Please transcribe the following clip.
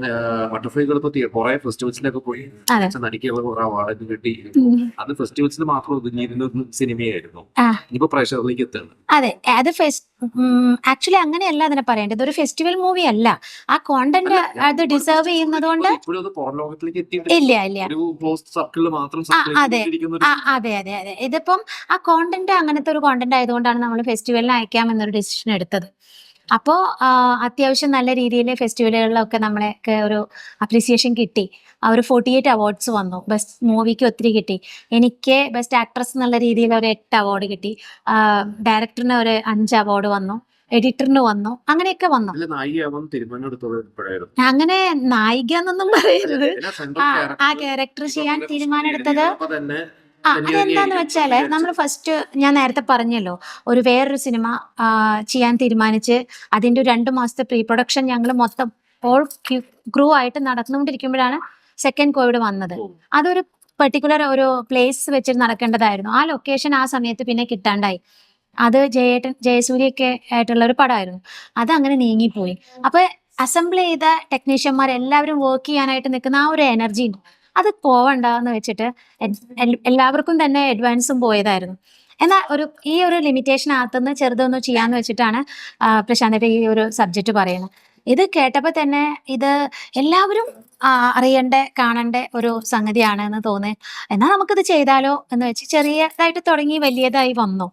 ബട്ടർഫ്ലൈകൾ കുറെ ഫെസ്റ്റിവൽസിലൊക്കെ പോയി അതെ. മികച്ച നടിക്കുള്ള കുറെ അവാർഡ് കിട്ടി. ഉം. അത് ഫെസ്റ്റിവൽസിൽ മാത്രം ഒതുങ്ങിയിരുന്ന ഒരു സിനിമയായിരുന്നു. ആ ഇനിയിപ്പോ പ്രേക്ഷകരിലേക്ക് എത്തുകയാണ്. അതെ. അത് ആക്ച്വലി അങ്ങനെയല്ല അതിനെ പറയേണ്ടത്. ഇതൊരു ഫെസ്റ്റിവൽ മൂവി അല്ല. ആ കോണ്ടന്റ് അത് ഡിസേർവ് ചെയ്യുന്നതുകൊണ്ട് ഇപ്പോഴും അത് പുറം ലോകത്തിലേക്ക് ഇല്ല എത്തിയിട്ടില്ല. ഇല്ല. ഒരു ക്ലോസ്ഡ് സർക്കിളിൽ മാത്രം ആ സർക്കിൾ അതെ. ചെയ്തുകൊണ്ടിരിക്കുന്ന ഒരു അതെ അതെ അതെ. ഇതിപ്പം ആ കോണ്ടന്റ് അങ്ങനത്തെ ഒരു കോണ്ടന്റ് ആയതുകൊണ്ടാണ് നമ്മൾ ഫെസ്റ്റിവലിന് അയക്കാം എന്നൊരു ഡിസിഷൻ എടുത്തത്. അപ്പോ അത്യാവശ്യം നല്ല രീതിയിൽ ഫെസ്റ്റിവലുകളിലൊക്കെ നമ്മളെയൊക്കെ ഒരു അപ്രീസിയേഷൻ കിട്ടി. ആ ഒരു 48 അവാർഡ്സ് വന്നു. ബെസ്റ്റ് മൂവിക്ക് ഒത്തിരി കിട്ടി. എനിക്ക് ബെസ്റ്റ് ആക്ട്രസ് എന്നുള്ള രീതിയിൽ ഒരു 8 അവാർഡ് കിട്ടി. ഡയറക്ടറിന് ഒരു 5 അവാർഡ് വന്നു. എഡിറ്ററിന് വന്നു. അങ്ങനെയൊക്കെ വന്നു. ഇതിലെ നായികയാവാൻ തീരുമാനം എടുത്തത് എപ്പോഴായിരുന്നു? അങ്ങനെ നായിക എന്നൊന്നും പറയരുത്. ഇതിലെ സെൻട്രൽ ആ ക്യാരക്ടർ ചെയ്യാൻ തീരുമാനം എടുത്തത് അപ്പൊ തന്നെ അതെന്താന്ന് വെച്ചാല് നമ്മൾ ഫസ്റ്റ് ഞാൻ നേരത്തെ പറഞ്ഞല്ലോ ഒരു വേറൊരു സിനിമ ചെയ്യാൻ തീരുമാനിച്ച് അതിന്റെ 2 മാസത്തെ പ്രീ പ്രൊഡക്ഷൻ ഞങ്ങൾ മൊത്തം ഓൾ ക്രൂ ആയിട്ട് നടന്നുകൊണ്ടിരിക്കുമ്പോഴാണ് സെക്കൻഡ് കോവിഡ് വന്നത്. അതൊരു പെർട്ടിക്കുലർ ഒരു പ്ലേസ് വെച്ചിട്ട് നടക്കേണ്ടതായിരുന്നു. ആ ലൊക്കേഷൻ ആ സമയത്ത് പിന്നെ കിട്ടാണ്ടായി. അത് ജയസൂര്യയൊക്കെ ആയിട്ടുള്ള ഒരു പടമായിരുന്നു. അതങ്ങനെ നീങ്ങിപ്പോയി. അപ്പൊ അസംബിൾ ചെയ്ത ടെക്നീഷ്യന്മാർ എല്ലാവരും വർക്ക് ചെയ്യാനായിട്ട് നിൽക്കുന്ന ആ ഒരു എനർജി ഉണ്ട്, അത് പോവണ്ടെന്ന് വെച്ചിട്ട് എല്ലാവർക്കും തന്നെ അഡ്വാൻസും പോയതായിരുന്നു. എന്നാൽ ഈ ഒരു ലിമിറ്റേഷനകത്തുനിന്ന് ചെറുതൊന്നും ചെയ്യാന്ന് വെച്ചിട്ടാണ് പ്രശാന്തിന്റെ ഈ ഒരു സബ്ജക്റ്റ് പറയുന്നത്. ഇത് കേട്ടപ്പോൾ തന്നെ ഇത് എല്ലാവരും അറിയണ്ട കാണേണ്ട ഒരു സംഗതിയാണ് എന്ന് തോന്നി. എന്നാൽ നമുക്കിത് ചെയ്താലോ എന്ന് വെച്ച് ചെറിയതായിട്ട് തുടങ്ങി വലിയതായി വന്നു.